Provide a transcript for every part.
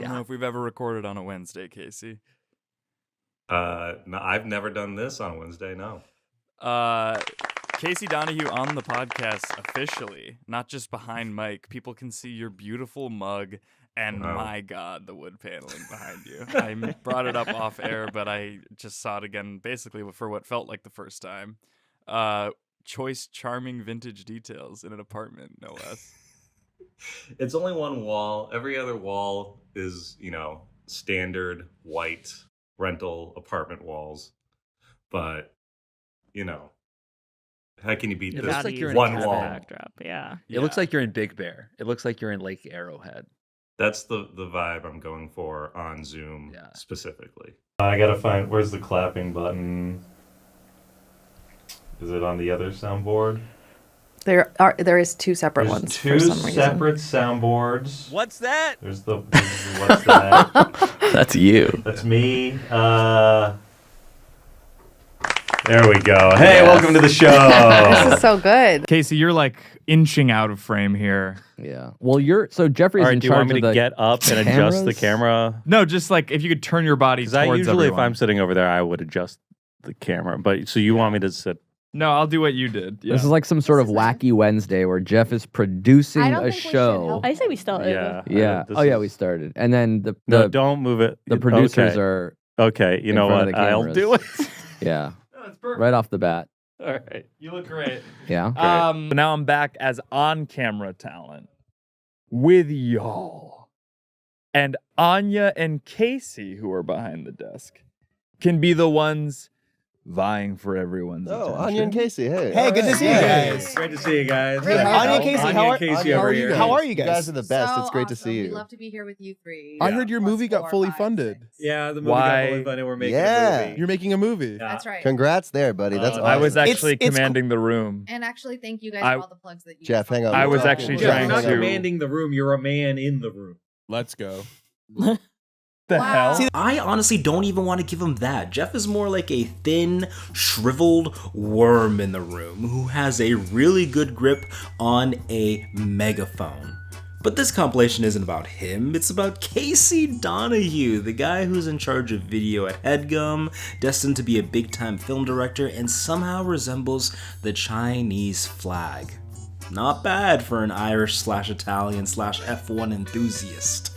don't know if we've ever recorded on a Wednesday, Casey. No, I've never done this on Wednesday, no. Casey Donahue on the podcast officially, not just behind mic. People can see your beautiful mug and my God, the wood paneling behind you. I brought it up off air, but I just saw it again basically for what felt like the first time. Choice, charming vintage details in an apartment, no less. It's only one wall. Every other wall is, standard white rental apartment walls. But, how can you beat It this looks like you're in one a wall? backdrop. Yeah. It looks like you're in Big Bear. It looks like you're in Lake Arrowhead. That's the vibe I'm going for on Zoom specifically. I gotta find, where's the clapping button? Is it on the other soundboard? There is two separate ones. Two for some reason. separate soundboards. What's that? There's what's that? That's you. That's me. There we go. Hey, welcome to the show. This is so good. Casey, you're like inching out of frame here. Yeah. Well, Jeffrey's All right, in do you charge want me of to the get up and adjust the cameras? camera? No, just like if you could turn your body towards Because I usually, everyone. if I'm sitting over there, I would adjust the camera. But so you want me to sit? No, I'll do what you did. Yeah. This is like some sort of wacky Wednesday where Jeff is producing I don't a think we should show. help. I say we start over. Yeah. Yeah. This Oh yeah, is- we started, and then No, don't move it. the producers Okay. are Okay, you in know front of what? the I'll cameras. do it. yeah No, it's perfect. right off the bat. All right. You look great. Yeah. But now I'm back as on-camera talent with y'all. And Anya and Casey, who are behind the desk, can be the ones vying for everyone's attention. Anya and Casey, hey. Hey, good to see you guys. Great to see you guys. Really nice. Anya and Casey, Anya how and are Casey how over are you here. guys? How are you You guys? guys are the best. So it's great to see awesome. you. We'd love to be here with you three. I heard your Plus movie got 4, fully 5, funded. 6. Yeah, the movie Why- got fully funded. We're making Yeah. a movie. You're making a movie. Yeah. That's right. Congrats there, buddy. That's awesome. I was actually It's commanding the room. And actually, thank you guys I- for all the plugs that you Jeff, hang on. I was We're actually talking. trying You're not to- commanding the room. You're a man in the room. Let's go. The Wow. hell? I honestly don't even want to give him that. Jeff is more like a thin, shriveled worm in the room who has a really good grip on a megaphone. But this compilation isn't about him, it's about Casey Donahue, the guy who's in charge of video at Headgum, destined to be a big-time film director, and somehow resembles the Chinese flag. Not bad for an Irish/Italian/F1 enthusiast.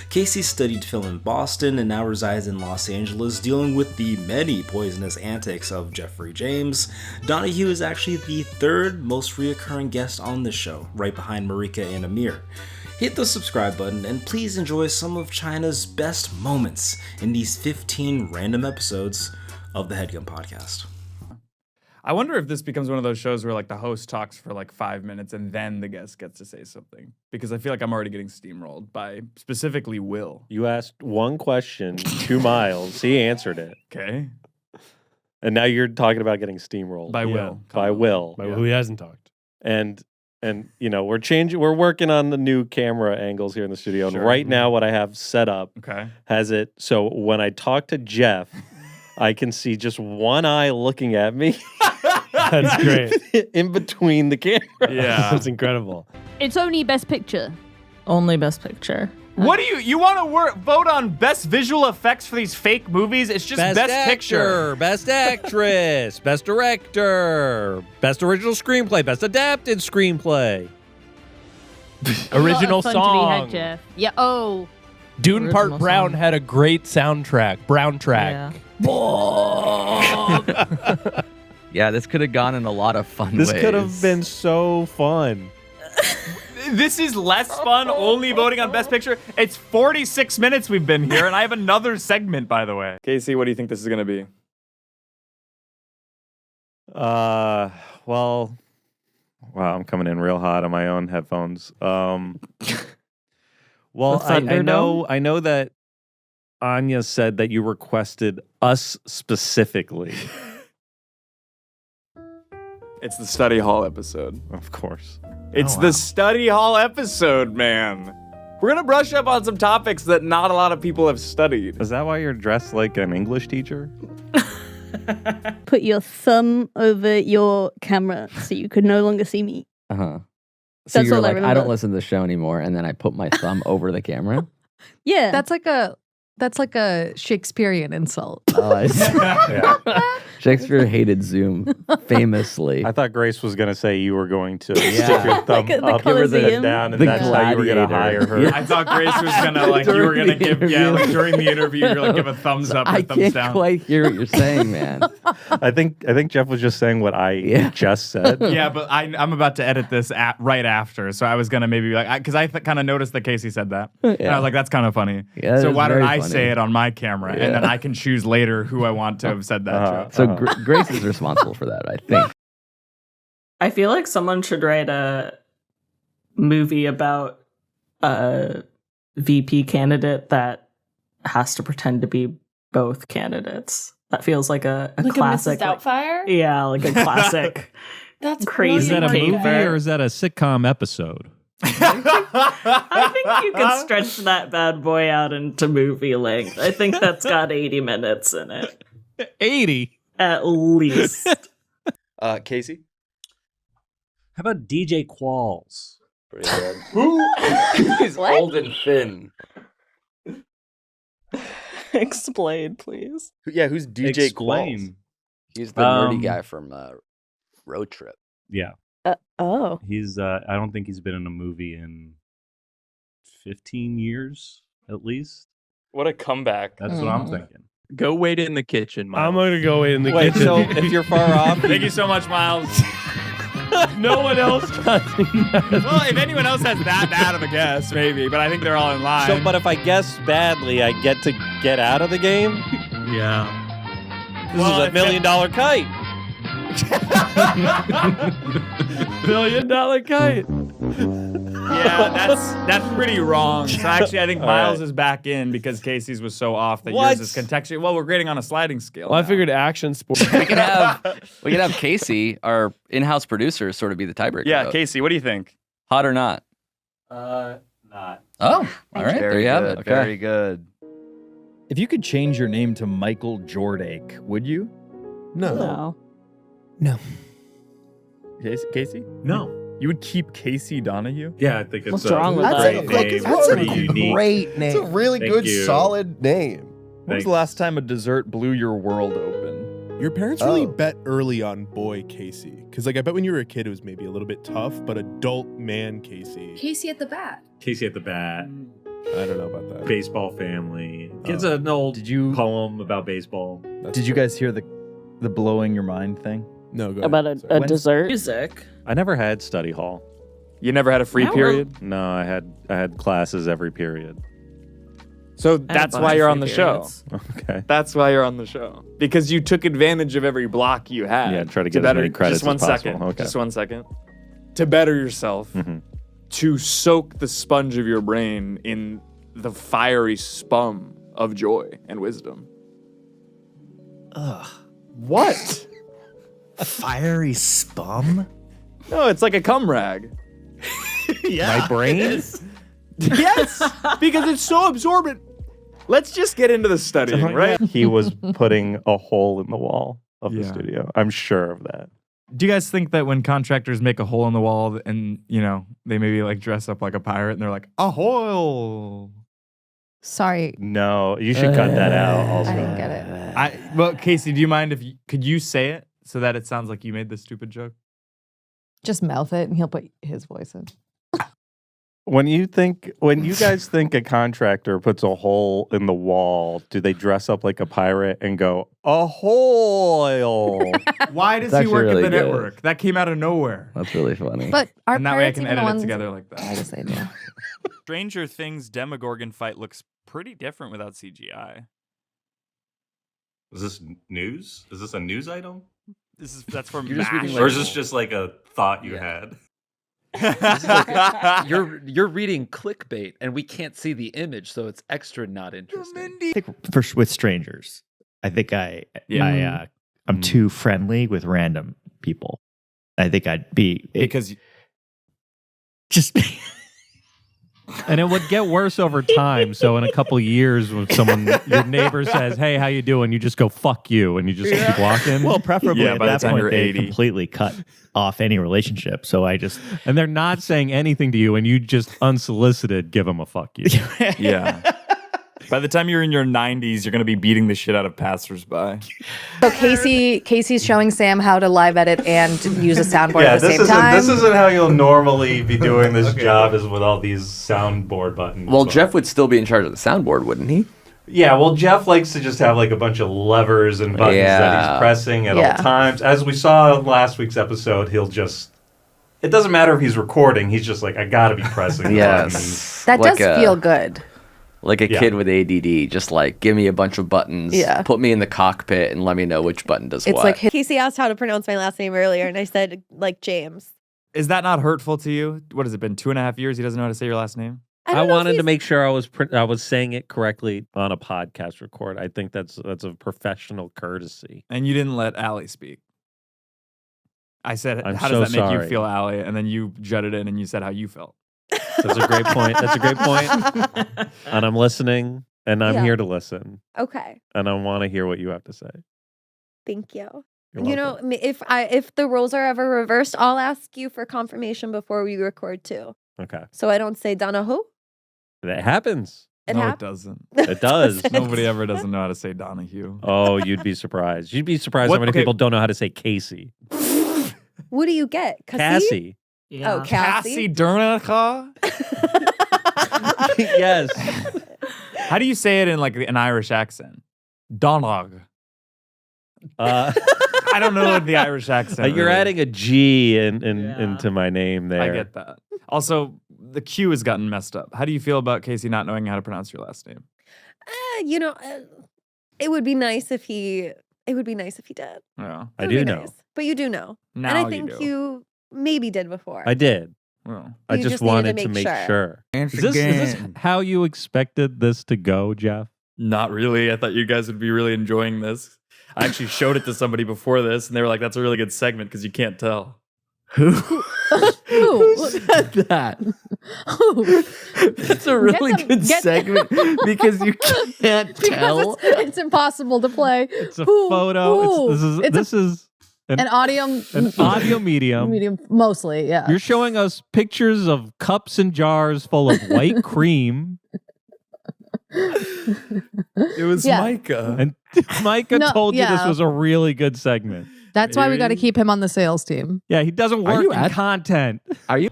Casey studied film in Boston and now resides in Los Angeles, dealing with the many poisonous antics of Jeffrey James. Donahue is actually the third most reoccurring guest on the show, right behind Marika and Amir. Hit the subscribe button and please enjoy some of China's best moments in these 15 random episodes of the Headgum Podcast. I wonder if this becomes one of those shows where like the host talks for like 5 minutes and then the guest gets to say something. Because I feel like I'm already getting steamrolled by specifically Will. You asked one question to Miles. He answered it. Okay. And now you're talking about getting steamrolled. By Will. By Will. Yeah. Who hasn't talked? And we're working on the new camera angles here in the studio. Sure. And right now what I have set up Okay. has it so when I talk to Jeff, I can see just one eye looking at me. That's great. In between the camera. Yeah. That's incredible. It's only Best Picture. Only Best Picture. What do you want to vote on best visual effects for these fake movies? It's just best picture. Best actress, best director, best original screenplay, best adapted screenplay. Original A lot of fun song. To be had, Jeff. Yeah. Oh. Dune Original Part Brown song. had a great soundtrack. Brown track. Yeah, this could have gone in a lot of fun This ways. could have been so fun. This is less fun only voting on best picture. It's 46 minutes we've been here, and I have another segment, by the way. Casey, what do you think this is going to be? Well, wow, I'm coming in real hot on my own headphones. Well, The Thunderdome? I know that Anya said that you requested us specifically. It's the study hall episode. Of course. It's the study hall episode, man. We're going to brush up on some topics that not a lot of people have studied. Is that why you're dressed like an English teacher? Put your thumb over your camera so you could no longer see me. Uh-huh. So That's you're all I like, I remember. don't listen to the show anymore, and then I put my thumb over the camera. Yeah. That's like a Shakespearean insult. Oh, I see. Shakespeare hated Zoom famously. I thought Grace was going to say you were going to stick your thumb Like the up, give her the Colosseum. down, and The that's how you were going to gladiator. hire her. I thought Grace was gonna like you were gonna give during the interview you're like give a thumbs up or I thumbs can't down. quite hear what you're saying, man. I think Jeff was just saying what I just said. Yeah, but I'm about to edit this right after, so I was gonna maybe be like because I kind of noticed that Casey said that, and I was like that's kind of funny. Yeah, that so is why don't very I funny. say it on my camera, and then I can choose later who I want to have said that joke. So Grace is responsible for that, I think. I feel like someone should write a movie about a VP candidate that has to pretend to be both candidates. That feels like a Like classic. a Mrs. Doubtfire? Yeah, like a classic. That's crazy. Is that a take movie there. or is that a sitcom episode? I think you could stretch that bad boy out into movie length. I think that's got 80 minutes in it. 80? At least. Casey? How about DJ Qualls? Pretty good. He's old and thin. Explain, please. Yeah, who's DJ Explain. Qualls? He's the nerdy guy from Road Trip. Yeah. Oh. He's I don't think he's been in a movie in 15 years at least. What a comeback. That's what I'm thinking. Go wait in the kitchen, Miles. I'm going to go wait in the Wait, kitchen. so if you're far off, Thank you so much, Miles. no one else does. Well, if anyone else has that bad of a guess, maybe, but I think they're all in line. So, but if I guess badly, I get to get out of the game? Yeah. This is $1 million kite. $1 million kite. Yeah, that's pretty wrong. So actually, I think All Miles right. is back in because Casey's was so off that What? yours is contextual. Well, we're grading on a sliding scale. Well, I now. figured action sports. We can have Casey, our in-house producer, sort of be the tiebreaker. Yeah, vote. Casey, what do you think? Hot or not? Not. Oh, all right. There you have it. Okay. Very good. If you could change your name to Michael Jordake, would you? No. Casey? No. You would keep Casey Donahue? Yeah, I think it's What's a wrong with great that? name. That's a pretty unique. great name. It's a really Thank good, you. solid name. When was Thanks. the last time a dessert blew your world open? Your parents really Oh. bet early on boy Casey. Because, like, I bet when you were a kid, it was maybe a little bit tough, but adult man Casey. Casey at the bat. Casey at the bat. I don't know about that. Baseball family. It's an old poem about baseball. Did you guys hear the blowing your mind thing? No, go About ahead. a Sorry. dessert. Music. I never had study hall. You never had a free No. period? No, I had classes every period. So that's why you're on the show. Okay. That's why you're on the show. Because you took advantage of every block you had. Yeah, try to get as better, many credits just one as possible. second. Okay. Just 1 second. To better yourself. Mhm. To soak the sponge of your brain in the fiery spum of joy and wisdom. Ugh. What? Fiery spum? No, it's like a cum rag. My brain? Yes, because it's so absorbent. Let's just get into the studying, right? He was putting a hole in the wall of the Yeah. studio. I'm sure of that. Do you guys think that when contractors make a hole in the wall and, you know, they maybe like dress up like a pirate and they're like, a hole? Sorry, No, you should cut that out also. I didn't get it. Well, Casey, do you mind if could you say it so that it sounds like you made this stupid joke? Just mouth it and he'll put his voice in. When you guys think a contractor puts a hole in the wall, do they dress up like a pirate and go, a hole? Why does It's he work actually at the really good. network? That came out of nowhere. That's really funny. But our And that way I pirates can even the edit it ones together like that. I guess they do. Stranger Things Demogorgon fight looks pretty different without CGI. Is this news? Is this a news item? That's from You're just reading, Or is this just like a thought you had? This is like you're reading clickbait, and we can't see the image, so it's extra not interesting. I think with strangers, I think I'm too friendly with random people. I think I'd be because just. And it would get worse over time. So in a couple years, when your neighbor says, "Hey, how you doing?" you just go "fuck you," and you just keep walking. Well, preferably Yeah, at by the that time point you're they 80. completely cut off any relationship. So I just and they're not saying anything to you, and you just unsolicited give them a "fuck you." Yeah. By the time you're in your 90s, you're going to be beating the shit out of passersby. So Casey's showing Sam how to live edit and use a soundboard at the same time. This isn't how you'll normally be doing this job, is with all these soundboard buttons. Well, Jeff would still be in charge of the soundboard, wouldn't he? Yeah, well, Jeff likes to just have like a bunch of levers and buttons that he's pressing at all times. As we saw in last week's episode, he'll just... It doesn't matter if he's recording. He's just like, I gotta be pressing the buttons. That does feel good. Like a kid with ADD, just like, give me a bunch of buttons, put me in the cockpit, and let me know which button does what. Casey asked how to pronounce my last name earlier, and I said, like, James. Is that not hurtful to you? What has it been, 2.5 years? He doesn't know how to say your last name? I wanted to make sure I was saying it correctly on a podcast record. I think that's a professional courtesy. And you didn't let Allie speak. I said, I'm how so does that make sorry. you feel, Allie? And then you jutted in and you said how you felt. That's a great point. That's a great point. And I'm listening, and I'm here to listen. Okay. And I want to hear what you have to say. Thank you. You're You know, if the roles are ever reversed, I'll ask you for confirmation before we record too. Okay. So I don't say Donahue. That happens. It no, hap- it doesn't. It does. Nobody ever doesn't know how to say Donahue. Oh, you'd be surprised. You'd be surprised What- how many okay. people don't know how to say Casey. What do you get? Cassie. Yeah. Oh, Cassie. Cassie Donahue? Yes. How do you say it in like an Irish accent? Donahue. I don't know the Irish accent. You're really. adding a G into my name there. I get that. Also, the Q has gotten messed up. How do you feel about Casey not knowing how to pronounce your last name? You know, it would be nice if he. It would be nice if he did. Yeah, I do know. Nice. But you do know. Now and I you think do. you maybe did before. I did. Well, I You just just needed wanted to to make make sure. sure. Is this how you expected this to go, Jeff? Not really. I thought you guys would be really enjoying this. I actually showed it to somebody before this, and they were like, "That's a really good segment because you can't tell." Who said that? It's a really good segment because you can't tell. It's impossible to play. It's a photo. This is an audio medium. medium mostly. Yeah. You're showing us pictures of cups and jars full of white cream. It was Micah. And Micah No, told you this yeah. was a really good segment. That's why we got to keep him on the sales team. Yeah, he doesn't work in content. Are you?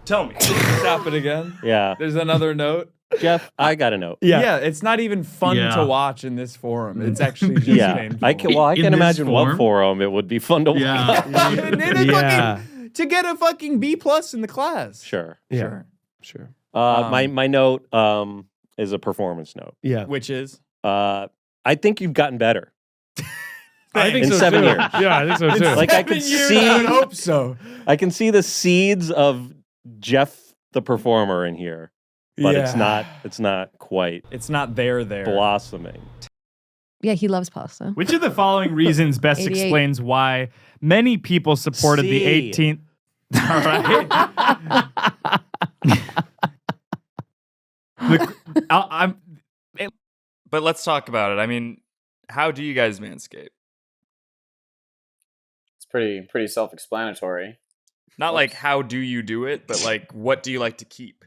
Tell me. Stop it again. Yeah. There's another note. Jeff, I got a note. Yeah, it's not even fun Yeah. to watch in this forum. It's actually just painful. I can imagine what forum it would be fun to watch. To get a fucking B+ in the class. Sure. Sure. My note is a performance note. Yeah. Which is? I think you've gotten better. I think in so 7 too. years. Yeah, I think so too. Like I can 7 years, see. I would hope so. I can see the seeds of Jeff the performer in here, but it's Yeah. not quite. It's not there. Blossoming. Yeah, he loves pasta. Which of the following reasons best 88. explains why many people supported the C. 18th? All right. But let's talk about it. I mean, how do you guys manscape? It's pretty self-explanatory. Not like how do you do it, but like what do you like to keep?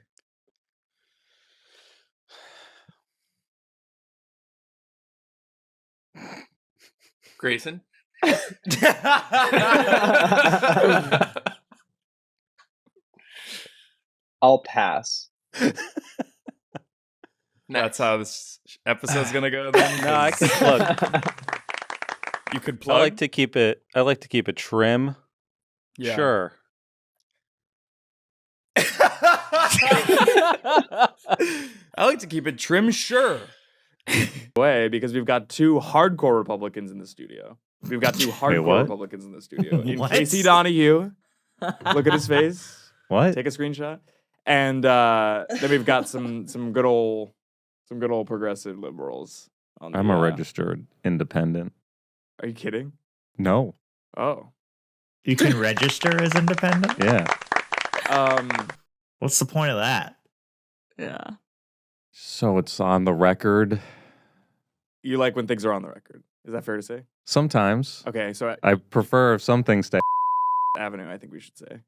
Grayson? I'll pass. That's how this episode's gonna go. Then? No, I could plug. You could I plug. like to keep it. I like to keep it trim. Yeah. Sure. I like to keep it trim, sure. Way because we've got two hardcore Republicans in the studio. We've got two hardcore what? Republicans in the studio. In What? Casey Donahue. Look at his face. What? Take a screenshot. And then we've got some good old progressive liberals. On the, I'm a registered independent. Are you kidding? No. Oh. You can register as independent? Yeah. What's the point of that? Yeah. So it's on the record. You like when things are on the record. Is that fair to say? Sometimes. Okay, so I prefer if some things stay Avenue, I think we should say.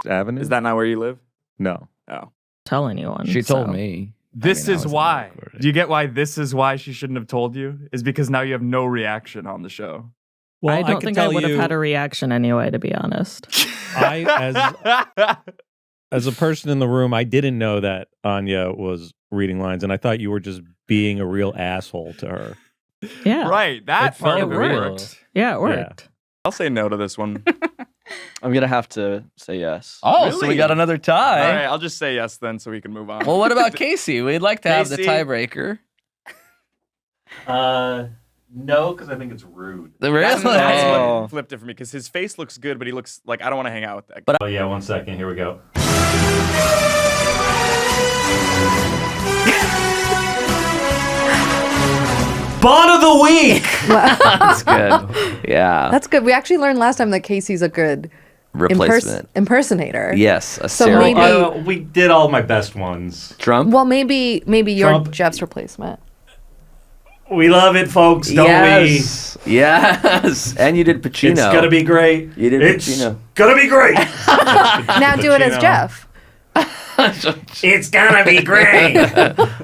Avenue. Is that not where you live? No. Oh. Tell anyone. She told so. me. This is why. Do you get why this is why she shouldn't have told you? Is because now you have no reaction on the show. Well, I don't think I would have had a reaction anyway, to be honest. As a person in the room, I didn't know that Anya was reading lines, and I thought you were just being a real asshole to her. Yeah. Right. That part of it worked. Yeah, it worked. I'll say no to this one. I'm gonna have to say yes. Oh, so we got another tie. All right, I'll just say yes then so we can move on. Well, what about Casey? We'd like to have the Casey? tiebreaker. No, because I think it's rude. Really? That's what flipped it for me because his face looks good, but he looks like I don't want to hang out with that guy. Oh yeah, 1 second. Here we go. Bond of the week. That's good. Yeah. That's good. We actually learned last time that Casey's a good Replacement. impersonator. Yes, a So Sarah. maybe- We did all my best ones. Trump? Well, maybe you're Trump. Jeff's replacement. We love it, folks, don't Yes. Yes. And you did Pacino. It's gonna be great. You did It's Pacino. gonna be great. Now do it as Pacino. Jeff. It's gonna be great.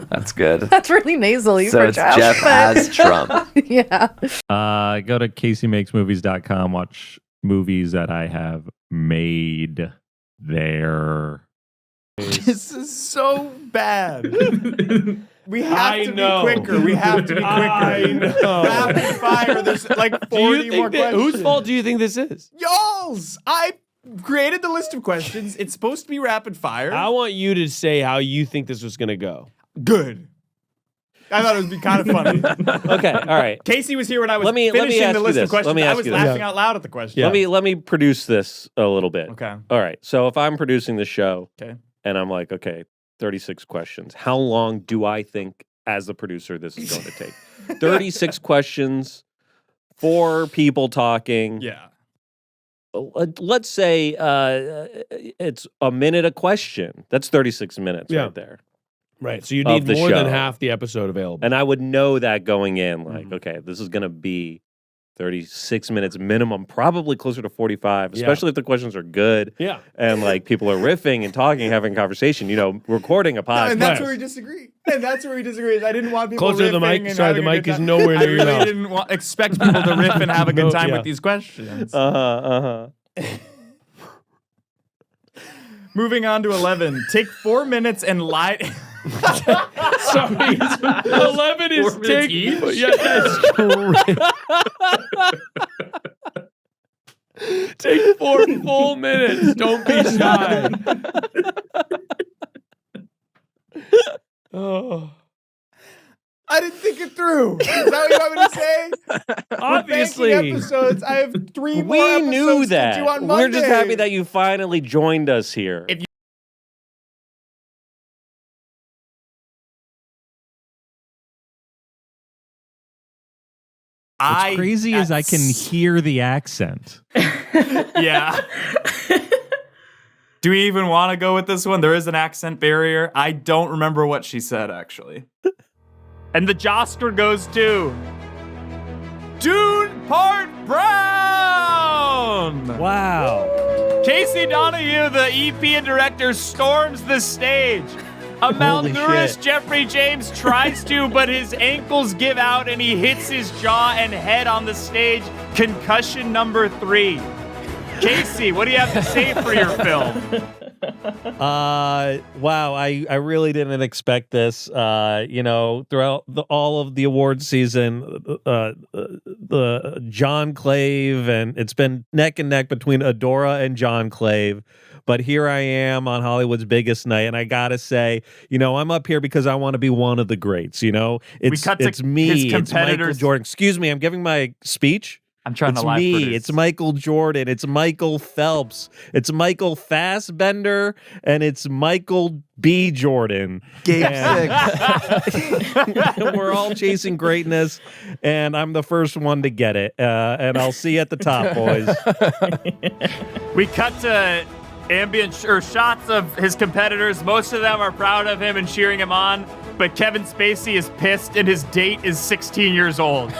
That's good. That's really nasally So for it's Jeff. Jeff but- as Trump. Yeah. Go to CaseyMakesMovies.com. Watch movies that I have made there. This is so bad. We have to be quicker. We have to be quicker. I know. Rapid fire. There's like 40 more questions. Whose fault do you think this is? Y'all's. I created the list of questions. It's supposed to be rapid fire. I want you to say how you think this was going to go. Good. I thought it would be kind of funny. Okay, all right. Casey was here when I was Let me finishing ask the you list this. of questions. Let me I ask was you this. laughing out loud at the question. Let me produce this a little bit. Okay. All right. So if I'm producing the show, Okay. and I'm like, okay, 36 questions. How long do I think, as the producer, this is going to take? 36 questions, 4 people talking. Yeah. Let's say it's a minute a question. That's 36 minutes Yeah. right there. Right. So you of need the more than show. half the episode available. And I would know that going in, like, okay, this is going to be 36 minutes minimum, probably closer to 45, Yeah. especially if the questions are good. Yeah. And like people are riffing and talking, having conversation, recording a podcast. And that's where we disagree. I didn't want people Closer to the riffing mic. and Sorry, having the a mic good is time. nowhere near your I really mouth. didn't expect people to riff and have a good time Yeah. with these questions. Moving on to 11. Take 4 minutes and lie. Sorry. 11 is 4 minutes take. each? Yeah, that's great. Take 4 full minutes. Don't be shy. Oh. I didn't think it through. Is that what you want me to say? Obviously. We're banking episodes. I have 3 more We episodes knew to that. do on We're just Monday. happy that you finally joined us here. What's crazy is I can hear the accent. Yeah. Do we even want to go with this one? There is an accent barrier. I don't remember what she said, actually. And the Josker goes to Dune Part Brown! Wow. Casey Donahue, the EP and director, storms the stage. A Holy malnourished shit. Jeffrey James tries to, but his ankles give out and he hits his jaw and head on the stage. Concussion number 3. Casey, what do you have to say for your film? Wow, I really didn't expect this. Throughout all of the awards season, the John Clave, and it's been neck and neck between Adora and John Clave. But here I am on Hollywood's biggest night, and I gotta say, I'm up here because I want to be one of the greats. It's cut to it's me, his it's Michael competitors. Jordan. Excuse me, I'm giving my speech. I'm trying It's to live me. produce. It's Michael Jordan. It's Michael Phelps. It's Michael Fassbender, and it's Michael B. Jordan. Game And we're all chasing greatness, and I'm the first one to get it. And I'll see you at the top, boys. We cut to ambient shots of his competitors. Most of them are proud of him and cheering him on, but Kevin Spacey is pissed and his date is 16 years old.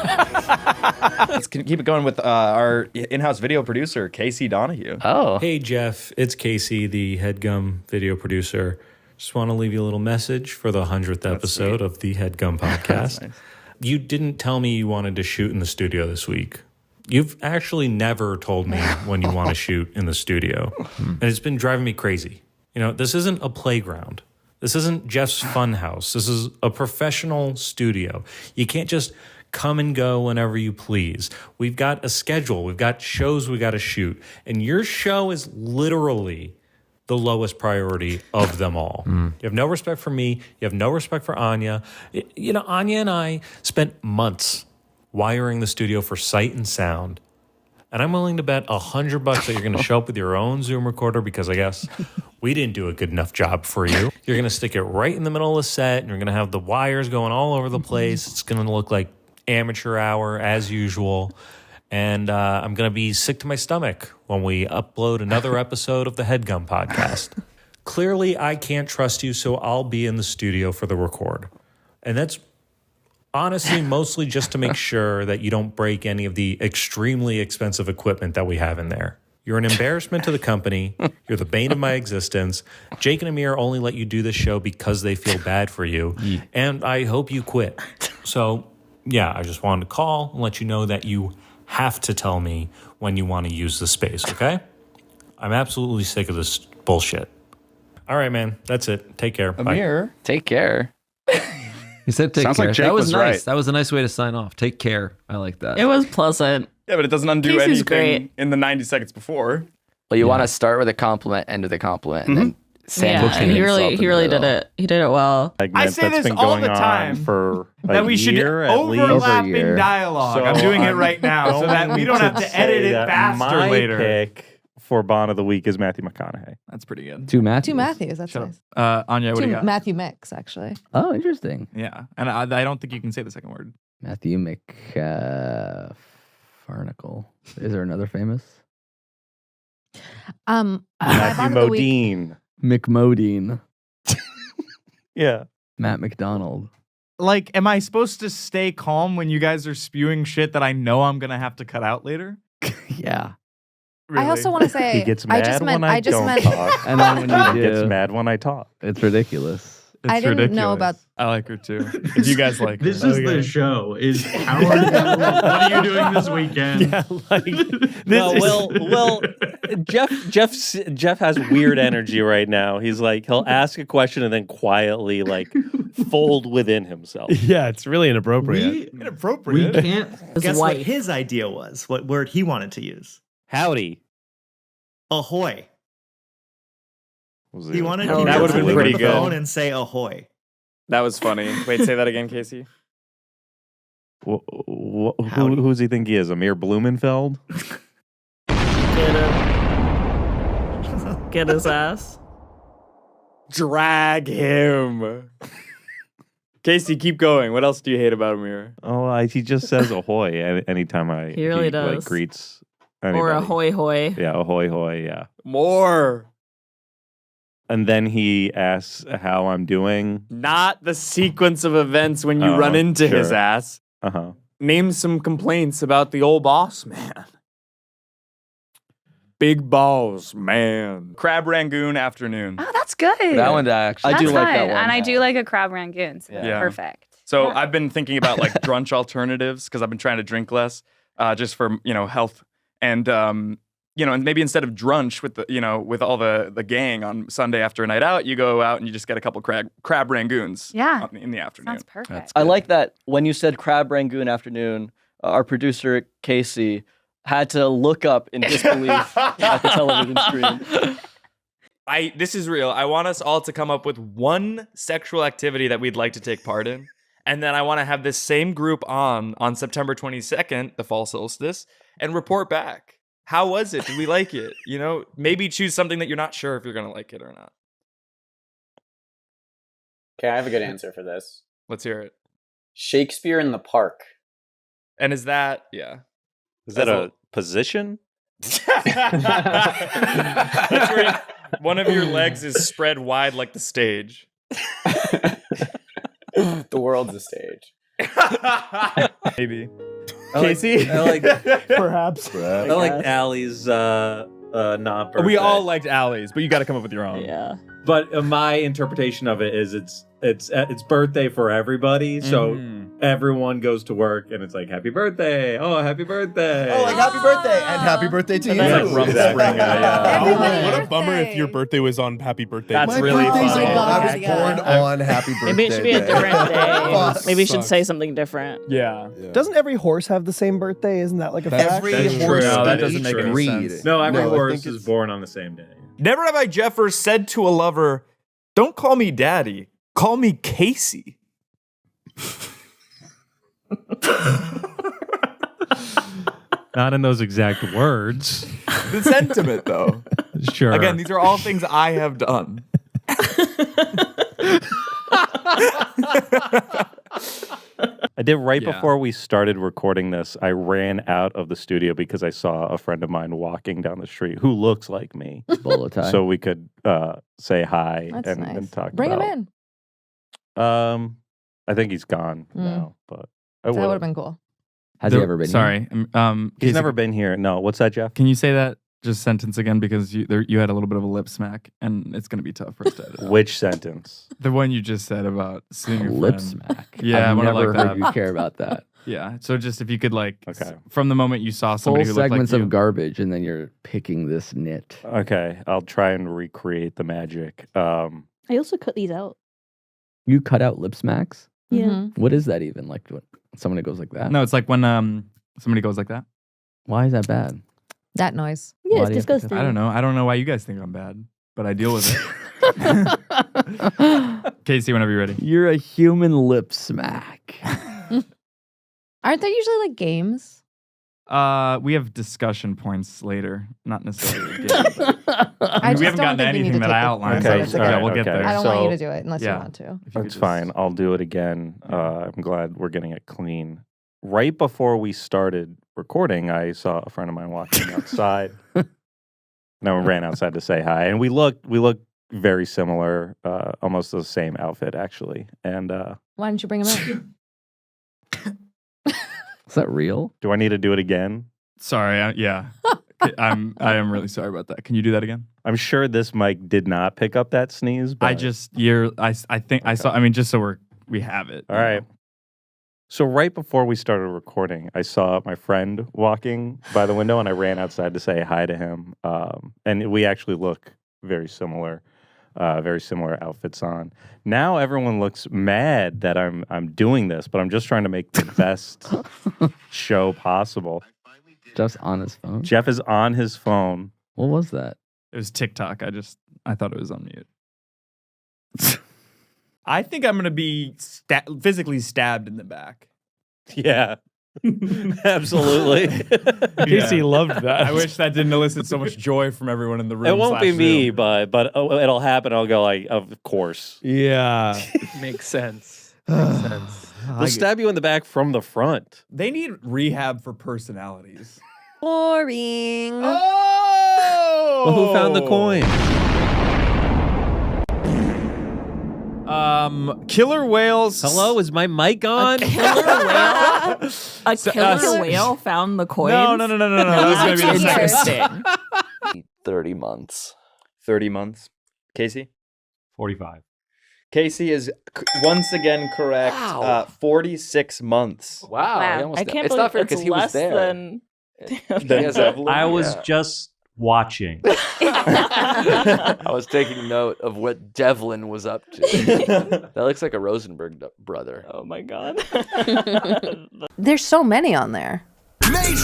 Let's keep it going with our in-house video producer, Casey Donahue. Oh. Hey, Jeff. It's Casey, the Headgum video producer. Just want to leave you a little message for the 100th episode of the Headgum Podcast. Nice. You didn't tell me you wanted to shoot in the studio this week. You've actually never told me when you want to shoot in the studio. And it's been driving me crazy. You know, this isn't a playground. This isn't Jeff's fun house. This is a professional studio. You can't just come and go whenever you please. We've got a schedule. We've got shows we got to shoot. And your show is literally the lowest priority of them all. You have no respect for me. You have no respect for Anya. You know, Anya and I spent months wiring the studio for sight and sound. And I'm willing to bet $100 that you're going to show up with your own Zoom recorder because I guess we didn't do a good enough job for you. You're going to stick it right in the middle of the set, and you're going to have the wires going all over the place. It's going to look like amateur hour as usual. And I'm going to be sick to my stomach when we upload another episode of the Headgum Podcast. Clearly, I can't trust you, so I'll be in the studio for the record. And that's honestly mostly just to make sure that you don't break any of the extremely expensive equipment that we have in there. You're an embarrassment to the company. You're the bane of my existence. Jake and Amir only let you do this show because they feel bad for you. And I hope you quit. So, yeah, I just wanted to call and let you know that you have to tell me when you want to use the space, okay? I'm absolutely sick of this bullshit. All right, man. That's it. Take care. Amir, take care. He said take Sounds care. like Jake that was was nice. right. That was a nice way to sign off. Take care. I like that. It was pleasant. Yeah, but it doesn't undo Casey's anything great. in the 90 seconds before. Well, you want to start with a compliment, end with a compliment, and then Yeah, and he really did it. He did it well. I say this all the time for that we should overlapping dialogue. I'm doing it right now so that we don't have to edit it faster my later. Pick for Bond of the Week is Matthew McConaughey. That's pretty good. Two Matthews. Two Matthews. That's nice. Anya, what do Two you got? Matthew Mix, actually. Oh, interesting. Yeah, and I don't think you can say the second word. Matthew McFarnacle. Is there another famous? My Matthew Bond of the Week- Modine. McModine. Yeah. Matt McDonald. Like, am I supposed to stay calm when you guys are spewing shit that I know I'm gonna have to cut out later? Yeah. I also want to say He gets I mad just meant when I just don't meant talk. And then when you He gets do, mad when I talk. it's ridiculous. I didn't know about. I like her too. If you guys like This her. is the show. How are you? What are you doing this weekend? Yeah, like well, Jeff has weird energy right now. He's like he'll ask a question and then quietly like fold within himself. Yeah, it's really inappropriate. Inappropriate. We can't. His Guess wife. what his idea was? What word he wanted to use? Howdy. Ahoy. Was He it- wanted That you would've to been pick up pretty the good. phone and say ahoy. That was funny. Wait, say that again, Casey. Who does he think he is? Amir Blumenfeld? Get him. Get his ass. Drag him. Casey, keep going. What else do you hate about Amir? Oh, he just says ahoy anytime He really like does. greets Or anybody. ahoy hoy. Yeah, ahoy hoy, yeah. More. And then he asks how I'm doing. Not the sequence of events when you Oh, run into his sure. ass. Uh-huh. Name some complaints about the old boss man. Big balls, man. Crab Rangoon afternoon. Oh, that's good. That one actually. That's I do like fun. that one. And I do like a crab rangoon. So Yeah. perfect. So I've been thinking about like drunch alternatives because I've been trying to drink less, just for health, and and maybe instead of drunch with the with all the gang on Sunday after a night out, you go out and you just get a couple crab rangoons. Yeah. In the afternoon. Sounds perfect. I like that when you said crab rangoon afternoon, our producer Casey had to look up in disbelief at the television screen. This is real. I want us all to come up with one sexual activity that we'd like to take part in. And then I want to have this same group on September 22nd, the fall solstice, and report back. How was it? Did we like it? Maybe choose something that you're not sure if you're going to like it or not. Okay, I have a good answer for this. Let's hear it. Shakespeare in the Park. And is that, yeah. Is that a position? That's where one of your legs is spread wide like the stage. The world's a stage. Maybe. Casey? Perhaps. I like Allie's non-birthday. We all liked Allie's, but you got to come up with your own. Yeah. But my interpretation of it is it's birthday for everybody, so everyone goes to work and it's like happy birthday, happy birthday, happy birthday and happy birthday to you. That's like Rumspringa, yeah. What a bummer if your birthday was on Happy Birthday. That's My really birthday's funny. I was born on Happy Birthday. Maybe it should be a Day. different day. Fuck. Maybe you should say something different. Yeah. Doesn't every horse have the same birthday? Isn't that like a fact? Every That's horse true. No, that in doesn't each make any breed. sense. No, every I horse think is it's- born on the same day. Never have I Jeffer said to a lover, "Don't call me daddy, call me Casey." Not in those exact words. The sentiment, though. Sure. Again, these are all things I have done. I did right Yeah. before we started recording this. I ran out of the studio because I saw a friend of mine walking down the street who looks like me. Bolo tie. So we could say hi That's and, nice. and talk Bring about. him in. I think he's gone now, but I That would have would. been cool. Has he ever been Sorry. He's Casey, never been here. No, what's that, Jeff? Can you say that just sentence again? Because you had a little bit of a lip smack, and it's going to be tough for us to edit out. Which sentence? The one you just said about seeing your Lip friend. smack? Yeah, I've I never like heard that. you care about that. Yeah. So just if you could Okay. from the moment you saw Full somebody who looked like segments you. of garbage, and then you're picking this nit. Okay, I'll try and recreate the magic. I also cut these out. You cut out lip smacks? Yeah. Mm-hmm. What is that even? Like when somebody goes like that? No, it's like when somebody goes like that. Why is that bad? That noise. Yeah, Why it's do you have to cut disgusting. I don't know. I don't know why you guys think I'm bad, but I deal with it. Casey, whenever you're ready. You're a human lip smack. Aren't there usually like games? We have discussion points later, not necessarily a game. I We haven't gotten to think you need anything to that take I the- outlined. Okay, so all right, we'll get okay. there. I don't want you to So- do it unless you want to. If you could That's just- fine. I'll do it again. I'm glad we're getting it clean. Right before we started recording, I saw a friend of mine walking outside. And I ran outside to say hi, and we looked very similar, almost the same outfit actually. And Why didn't you bring him in? Is that real? do I need to do it again? Sorry. Yeah. I am really sorry about that. Can you do that again? I'm sure this mic did not pick up that sneeze. But I think I saw. I mean, just so we have it. All right. So right before we started recording, I saw my friend walking by the window, and I ran outside to say hi to him. And we actually look very similar outfits on. Now everyone looks mad that I'm doing this, but I'm just trying to make the best show possible. Jeff's on his phone. Jeff is on his phone. What was that? It was TikTok. I thought it was on mute. I think I'm gonna be physically stabbed in the back. Yeah. Absolutely. Casey loved that. I wish that didn't elicit so much joy from everyone in the room. It won't be slash me, Zoom. but it'll happen. I'll go like, of course. Yeah. Makes sense. Makes sense. They'll stab you in the back from the front. They need rehab for personalities. Boring. Oh! Well, who found the coin? Killer whales. Hello, is my mic on? A killer whale found the coins? No. This is gonna be the second. Interesting. 30 months. 30 months. Casey? 45. Casey is once again correct. Wow. 46 months. Wow. Wow. he almost I did- can't it's believe not fair it's because he was less there. than... I was just watching. I was taking note of what Devlin was up to. That looks like a Rosenberg brother. Oh my god. There's so many on there. That's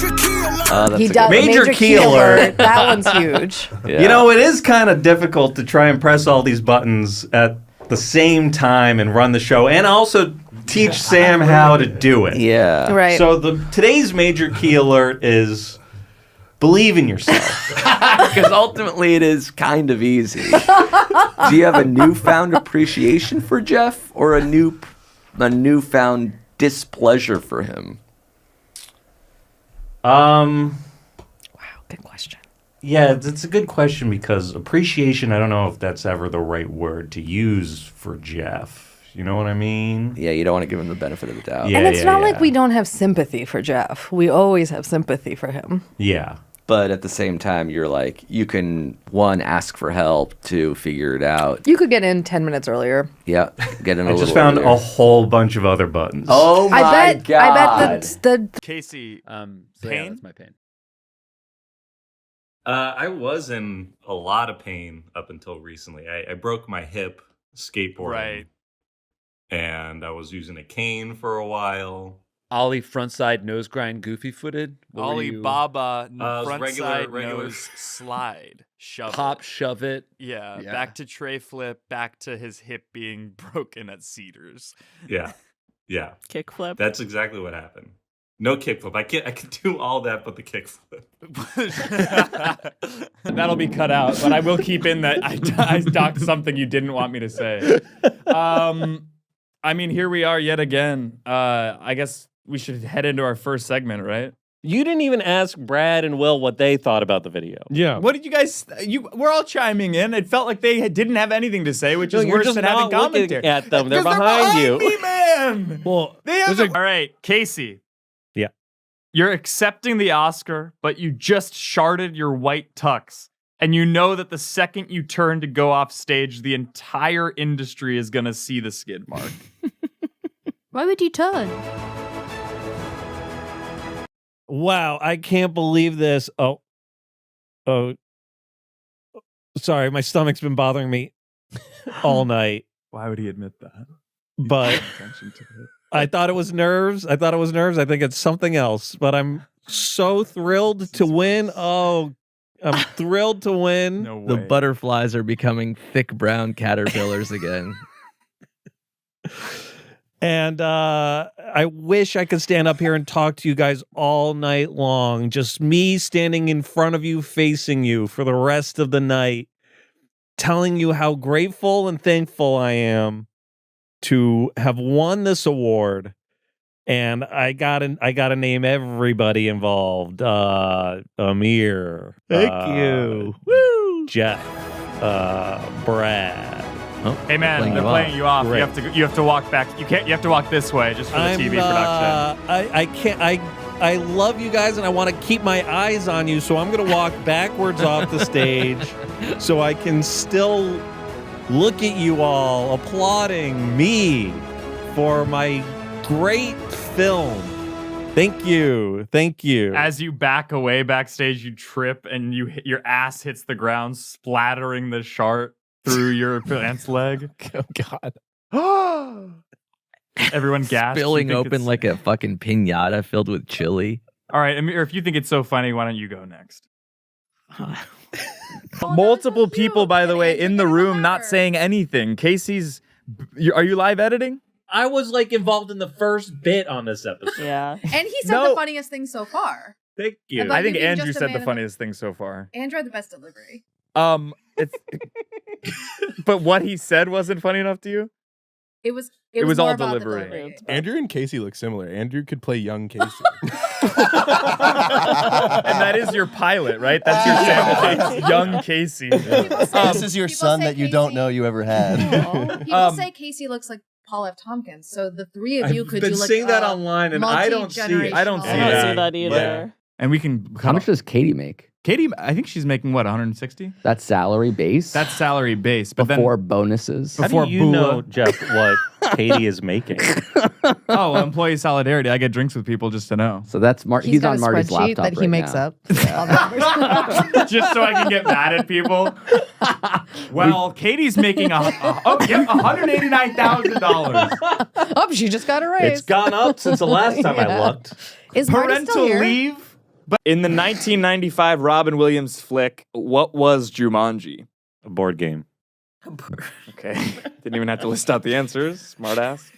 He a does. good one. Major key alert. That one's huge. Yeah. You know, it is kind of difficult to try and press all these buttons at the same time and run the show and also teach Sam how to do it. Yeah. Right. So today's major key alert is believe in yourself. Because ultimately it is kind of easy. Do you have a newfound appreciation for Jeff or a newfound displeasure for him? Wow, good question. Yeah, it's a good question because appreciation, I don't know if that's ever the right word to use for Jeff. You know what I mean? Yeah, you don't want to give him the benefit of the doubt. Yeah, And it's not yeah. like we don't have sympathy for Jeff. We always have sympathy for him. Yeah. But at the same time, you're like, you can, one, ask for help, two, figure it out. You could get in 10 minutes earlier. Yeah, get in a I little just found earlier. a whole bunch of other buttons. Oh my God. I bet the Casey, So yeah, pain? that's my pain. I was in a lot of pain up until recently. I broke my hip skateboarding. Right. And I was using a cane for a while. Ollie frontside nose grind goofy footed. Ollie Baba front regular- side regular- nose slide shove Pop it. shove it. Yeah, Yeah. back to tray flip, back to his hip being broken at Cedars. Yeah. Yeah. Kickflip. That's exactly what happened. No kickflip. I can do all that but the kickflip. That'll be cut out, but I will keep in that I docked something you didn't want me to say. I mean, here we are yet again. I guess we should head into our first segment, right? You didn't even ask Brad and Will what they thought about the video. Yeah. What did you guys? We're all chiming in. It felt like they didn't have anything to say, which is you're worse just than not having looking commentary. at them. They're 'Cause behind you. Me, man. Well, They have all right, Casey. Yeah. You're accepting the Oscar, but you just sharded your white tux. And you know that the second you turn to go off stage, the entire industry is going to see the skid mark. Why would you turn? Wow, I can't believe this. Oh, sorry, my stomach's been bothering me all night. Why would he admit that? But Attention to it. I thought it was nerves. I think it's something else. But I'm so thrilled to win. Oh, I'm thrilled to win. No way. The butterflies are becoming thick brown caterpillars again. And I wish I could stand up here and talk to you guys all night long. Just me standing in front of you, facing you for the rest of the night, telling you how grateful and thankful I am to have won this award. And I gotta name everybody involved. Amir. Thank you. Woo! Jeff. Brad. Oh, Hey man, they're playing you off. Great. You have to walk back. You have to walk this way just for the TV production. I can't. I love you guys, and I want to keep my eyes on you. So I'm gonna walk backwards off the stage, so I can still look at you all applauding me for my great film. Thank you. As you back away backstage, you trip and your ass hits the ground, splattering the shart through your pants leg. Oh God! Everyone gasps. Spilling You think open it's- like a fucking pinata filled with chili. All right, Amir, if you think it's so funny, why don't you go next? Multiple people, by the way, in the room not saying anything. Casey's. Are you live editing? I was like involved in the first bit on this episode. Yeah. And he said the funniest thing so far. Thank you. About I think you being Andrew just a said man the in funniest thing so far. Andrew had the best delivery. It's, but what he said wasn't funny enough to you? It was was more all about the delivery. Andrew and Casey look similar. Andrew could play young Casey. And that is your pilot, right? That's your sample. Young Casey. This is your son that you don't know you ever had. People say Casey looks like Paul F. Tompkins, so the three of you I've could been do like seeing that online, and I don't see it. I don't see that either. Yeah. And we can. How much does Katie make? Katie, I think she's making what, 160? That's salary base. That's salary base, but before bonuses. Before How do you Bula. know, Jeff, what Katie is making? Oh, employee solidarity. I get drinks with people just to know. So that's he's got on a Marty's spreadsheet laptop that he right makes now. up. All the numbers. Just so I can get mad at people. Well, Katie's making $189,000. Oh, she just got a raise. It's gone up since the last time I Yeah. looked. Is Marty still Parental here? leave. But in the 1995 Robin Williams flick, what was Jumanji? A board game. Okay. Didn't even have to list out the answers. Smartass.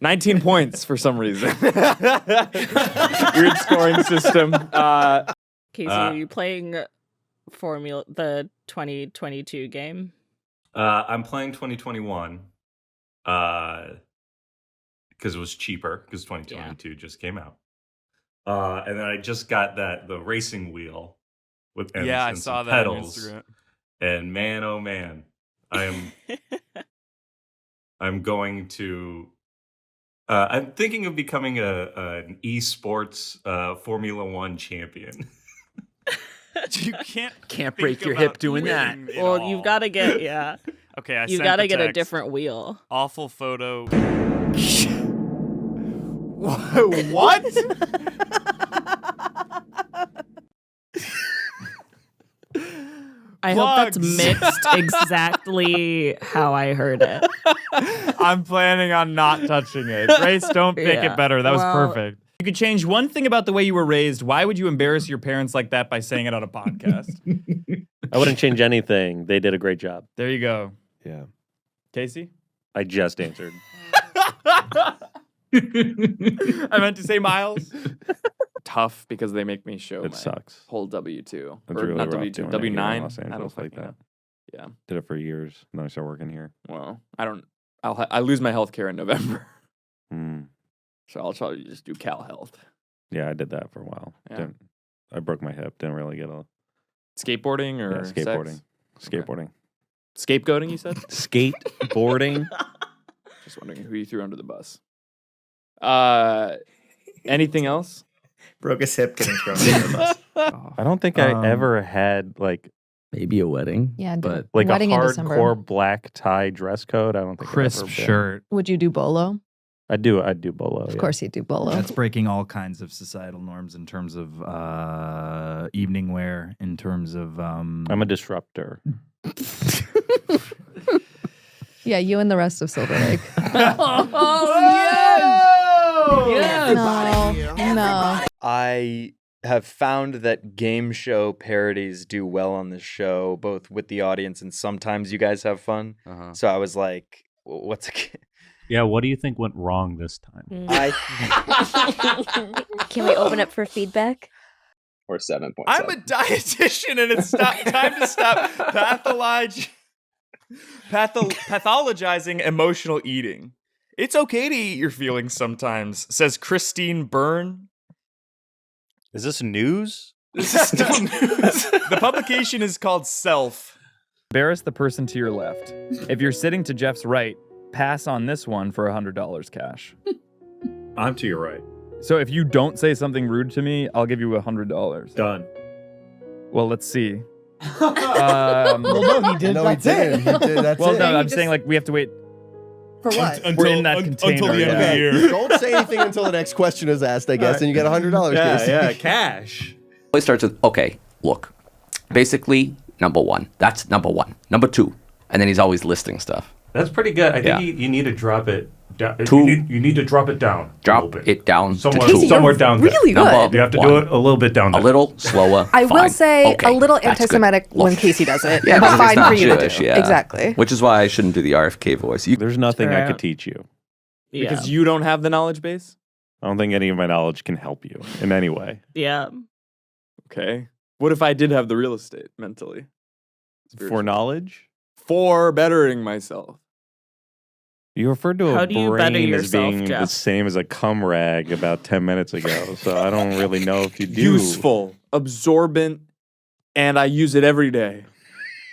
19 points for some reason. Weird scoring system. Casey, are you playing the 2022 game? I'm playing 2021 because it was cheaper because 2022 just came out. And then I just got the racing wheel with and Yeah, I some saw that on pedals. Instagram. And man, oh man, I'm going to. I'm thinking of becoming an esports Formula One champion. You can't break your hip doing that. Well, you've got to get Okay, I you've sent got to the get a text. different wheel. Awful photo. What? I hope that's Plugs. mixed exactly how I heard it. I'm planning on not touching it. Grace, don't pick Yeah. it better. That was Well- perfect. You could change one thing about the way you were raised. Why would you embarrass your parents like that by saying it on a podcast? I wouldn't change anything. They did a great job. There you go. Yeah. Casey? I just answered. I meant to say Miles. Tough because they make me show It my sucks. whole W-2. It's or really not rough W-2, doing it here in W-9. Los I don't Angeles like fucking that. know. Yeah. Did it for years. And then I started working here. Well, I lose my health care in November. Mm. So I'll try to just do Cal Health. Yeah, I did that for a while. Yeah. I broke my hip. Didn't really get a Skateboarding or skateboarding. sex? Skateboarding. Scapegoating, you said? Skateboarding. Just wondering who you threw under the bus. Anything else? Broke his hip getting thrown under the bus. I don't think I ever had like maybe a wedding. Yeah, but like wedding a in December. hardcore black tie dress code. I don't think I've Crisp ever been. shirt. Would you do bolo? I do bolo. Of course you do bolo. That's breaking all kinds of societal norms in terms of evening wear, in terms of I'm a disruptor. Yeah, you and the rest of Silver Lake. No. I have found that game show parodies do well on this show, both with the audience and sometimes you guys have fun. So I was like, what's a Yeah, what do you think went wrong this time? Can we open up for feedback? Or 7.7. I'm a dietitian and it's time to stop pathologizing emotional eating. It's okay to eat your feelings sometimes, says Christine Byrne. Is this news? This is still news. The publication is called Self. Embarrass the person to your left. If you're sitting to Jeff's right, pass on this one for $100 cash. I'm to your right. So if you don't say something rude to me, I'll give you $100. Done. Well, let's see. Well, no, he did. No, he didn't. He did. That's Well, it. no, I'm saying like we have to wait. For what? We're in that container. Until the end of the Okay, year. don't say anything until the next question is asked, I guess, and you get $100. Casey. Cash. It starts with, okay, look, basically, number one. That's number one. Number two. And then he's always listing stuff. That's pretty good. I think Yeah. you need to drop it down. Two. You need to drop it down. Drop it down Somewhere, to two. somewhere down there. Really good. You have to do it a little bit down A there. little slower. I will fine. say Okay, a little that's good. anti-Semitic when Look. Casey does it, Yeah, but because he's fine not for you Jewish, to do. yeah. Exactly. Which is why I shouldn't do the RFK voice. There's nothing I True. could teach you. Because you don't have the knowledge base? I don't think any of my knowledge can help you in any way. Yeah. Okay. What if I did have the real estate mentally? For knowledge? For bettering myself. You referred to How a do you better brain as yourself, being the Jeff? same as a cum rag about 10 minutes ago, so I don't really know if you do. Useful, absorbent, and I use it every day.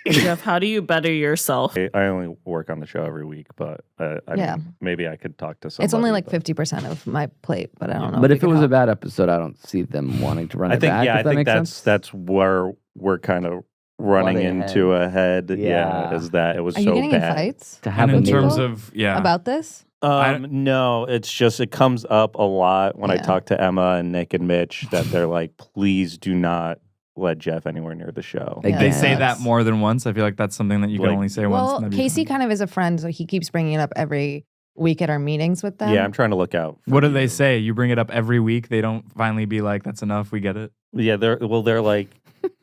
Jeff, how do you better yourself? I only work on the show every week, but Yeah. mean, maybe I could talk to somebody. It's only like 50% of my plate, but I don't know. But we if it could was a help. bad episode, I don't see them wanting to run I it think back. yeah, if I that think makes that's sense. that's where we're kind of running Running into a head. Yeah. Is that it was Are so you getting bad. in fights? To have And a in new- terms of, About this? No, it's just it comes up a lot when I Yeah. talk to Emma and Nick and Mitch that they're like, please do not let Jeff anywhere near the show. Yeah. They say that That's- more than once. I feel like that's something that you can Like- only say once. Well, and that'd be Casey fine. kind of is a friend, so he keeps bringing it up every week at our meetings with them. Yeah, I'm trying to look out. What do they say? You bring it up every week. They don't finally be like, that's enough. We get it. Yeah, they're like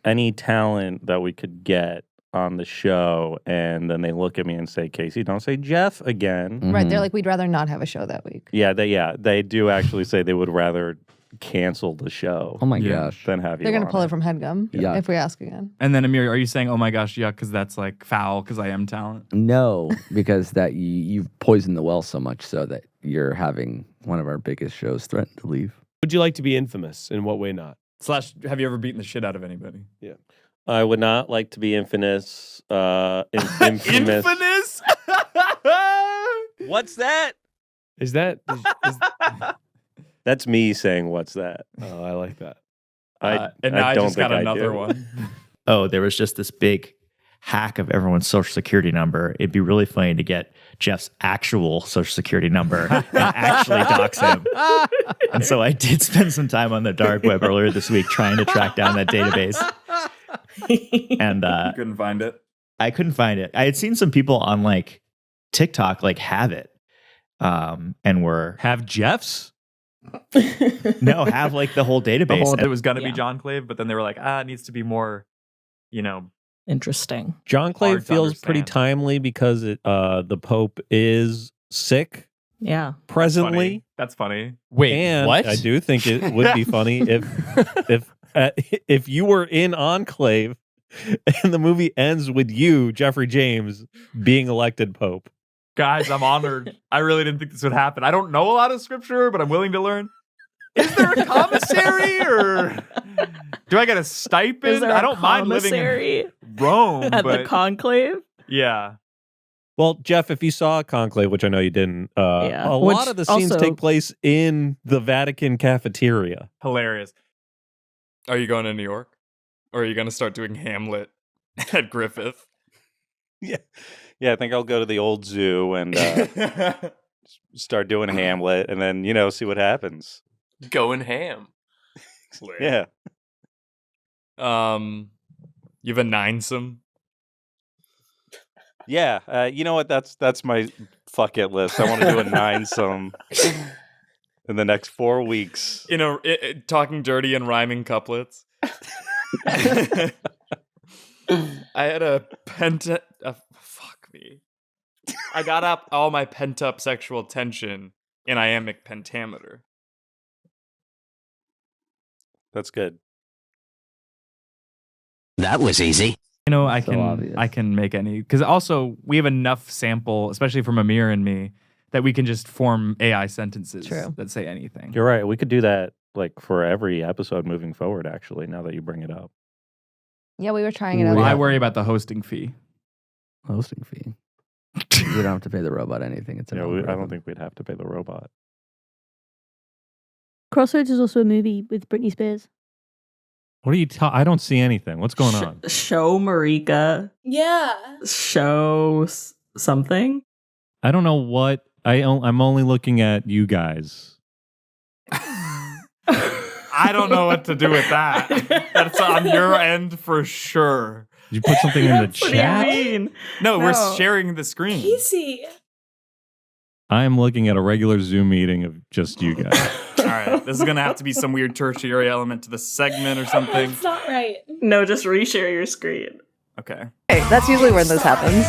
any talent that we could get on the show, and then they look at me and say, Casey, don't say Jeff again. Right. They're like, we'd rather not have a show that week. Yeah, they do actually say they would rather cancel the show. Oh my Yeah. gosh. Than have you. They're going to on pull it from Headgum Yuck. if we ask again. And then Amir, are you saying, oh my gosh, yuck, because that's like foul because I am talent? No, because that you've poisoned the well so much so that you're having one of our biggest shows threaten to leave. Would you like to be infamous? In what way not? / have you ever beaten the shit out of anybody? Yeah. I would not like to be infamous. Infamous. Infamous? What's that? Is that? That's me saying, "What's that?" Oh, I like that. And now I just got another one. Oh, there was just this big hack of everyone's social security number. It'd be really funny to get Jeff's actual social security number and actually dox him. And so I did spend some time on the dark web earlier this week trying to track down that database. And You couldn't find it? I couldn't find it. I had seen some people on like TikTok like have it. And were have Jeff's? No, have like the whole database. It was gonna be John Clave, but then they were like, it needs to be more, interesting. John Clave Hard to feels pretty understand. timely because the Pope is sick Yeah. presently. That's funny. Wait, And what? I do think it would be funny if you were in Enclave and the movie ends with you, Jeffrey James, being elected Pope. Guys, I'm honored. I really didn't think this would happen. I don't know a lot of scripture, but I'm willing to learn. Is there a commissary or do I get a stipend? Is there I a don't mind living commissary in Rome, at but the conclave? yeah. Well, Jeff, if you saw Conclave, which I know you didn't, Yeah. a Which lot of the scenes also- take place in the Vatican cafeteria. Hilarious. Are you going to New York? Or are you going to start doing Hamlet at Griffith? Yeah, I think I'll go to the old zoo and start doing Hamlet, and then see what happens. Going ham. Yeah. You have a ninesome? Yeah, you know what? That's my fuck it list. I want to do a nine-some in the next 4 weeks. Talking dirty and rhyming couplets. I had a fuck me. I got up all my pent-up sexual tension in iambic pentameter. That's good. That was easy. I can make any, because also we have enough sample, especially from Amir and me, that we can just form AI sentences that say anything. You're right. We could do that like for every episode moving forward. Actually, now that you bring it up. Yeah, we were trying it out. Well, I worry about the hosting fee. Hosting fee. You don't have to pay the robot anything. It's an I algorithm. don't think we'd have to pay the robot. Crossroads is also a movie with Britney Spears. What are you I don't see anything. What's going on? Show Marika. Yeah. Show something. I don't know what I'm only looking at you guys. I don't know what to do with that. That's on your end for sure. Did you put something in the What do you chat? mean? No, we're No. sharing the screen. Casey. I am looking at a regular Zoom meeting of just you guys. All right, this is gonna have to be some weird tertiary element to the segment or something. That's not right. No, just reshare your screen. Okay. Hey, that's usually when this happens.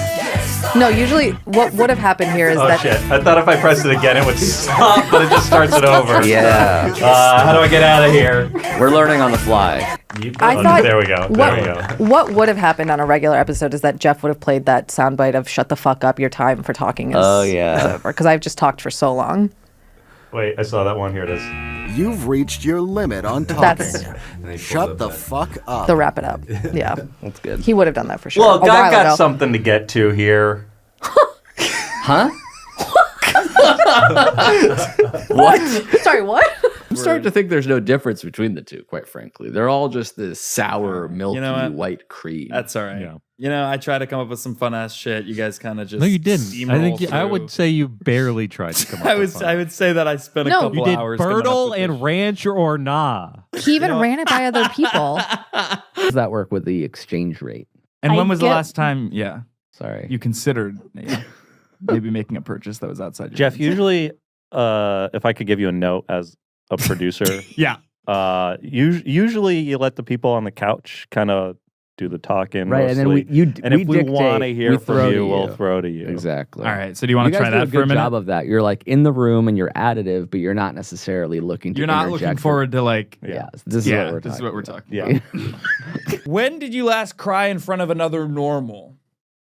No, usually what would have happened here is Oh that shit! I thought if I pressed it again, it would stop, but it just starts it over. Yeah. How do I get out of here? We're learning on the fly. I thought There we go. There we go. what would have happened on a regular episode is that Jeff would have played that soundbite of "Shut the fuck up, your time for talking is over," because I've just talked for so long. Wait, I saw that one. Here it is. You've reached your limit on talking. That's Shut the fuck up. the wrap it up. Yeah, that's good. He would have done that for sure. Look, a while I've got ago. something to get to here. Huh? What? Sorry, what? I'm starting to think there's no difference between the two, quite frankly. They're all just this sour, milky, what? white cream. That's all right. Yeah. I try to come up with some fun ass shit. You guys kind of just No, you didn't. I think steamroll I through. would say you barely tried to come up with fun. I would say that I spent a No. couple You did hours. coming up Birtle with and Ranch or Nah. He even ran it by other people. How does that work with the exchange rate? And when was the get- last time? Yeah, Sorry. you considered maybe making a purchase that was outside your Jeff, means? usually, if I could give you a note as a producer, Yeah. usually you let the people on the couch kind of do the talking, Right, and then we if we dictate, want to hear we from throw you, to we'll you. throw to you. Exactly. All right. So do you want to guys try do that a for good a minute? job of that. You're like in the room and you're additive, but you're not necessarily looking to You're not interject looking for- forward to like. Yeah, this is what we're this is talking what we're about. talking about. When did you last cry in front of another normal?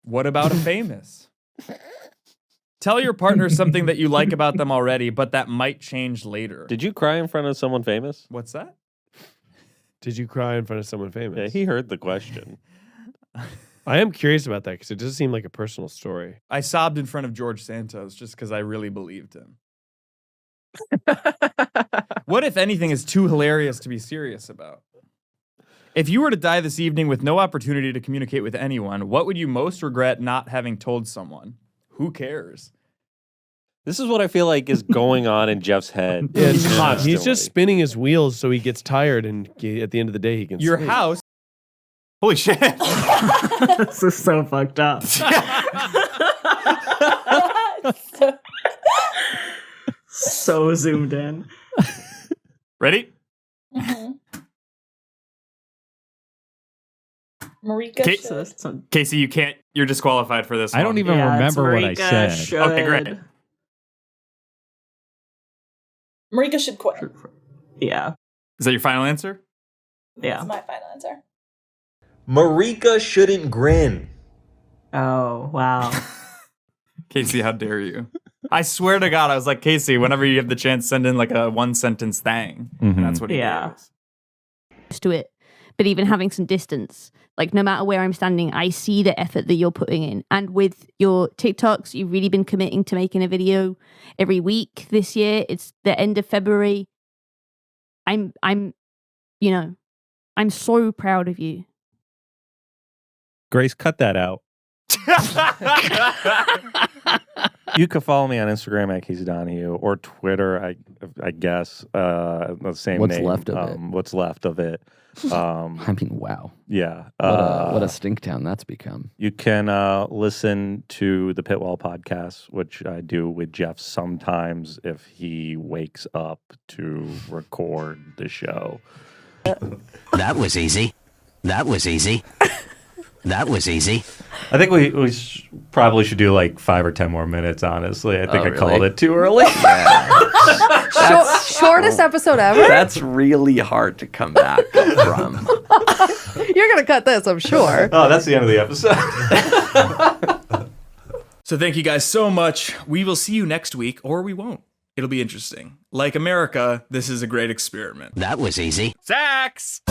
What about a famous? Tell your partner something that you like about them already, but that might change later. Did you cry in front of someone famous? What's that? Did you cry in front of someone famous? Yeah, he heard the question. I am curious about that because it does seem like a personal story. I sobbed in front of George Santos just because I really believed him. What, if anything, is too hilarious to be serious about? If you were to die this evening with no opportunity to communicate with anyone, what would you most regret not having told someone? Who cares? This is what I feel like is going on in Jeff's head. Yeah, he's just spinning his wheels so he gets tired, and at the end of the day, he can Your sleep. house. Holy shit. This is so fucked up. So zoomed in. Ready? Marika Casey, you can't. You're disqualified for this. I don't even remember what I said. Okay, great. Marika should quit. Yeah. Is that your final answer? Yeah. That's my final answer. Marika shouldn't grin. Oh, wow. Casey, how dare you? I swear to God, I was like, Casey, whenever you have the chance, send in like a 1-sentence thing. And that's what he gave us. To it. But even having some distance, like no matter where I'm standing, I see the effort that you're putting in. And with your TikToks, you've really been committing to making a video every week this year. It's the end of February. I'm so proud of you. Grace, cut that out. You can follow me on Instagram at Casey Donahue or Twitter, I guess. The same What's name. left of it? What's left of it? I mean, wow. Yeah. What a stink town that's become. You can listen to the Pitwall podcast, which I do with Jeff sometimes if he wakes up to record the show. That was easy. That was easy. That was easy. I think we probably should do like 5 or 10 more minutes, honestly. I think I really? called it too early. Shortest episode ever? That's really hard to come back from. You're going to cut this, I'm sure. Oh, that's the end of the episode. So thank you guys so much. We will see you next week, or we won't. It'll be interesting. Like America, this is a great experiment. That was easy. Sax!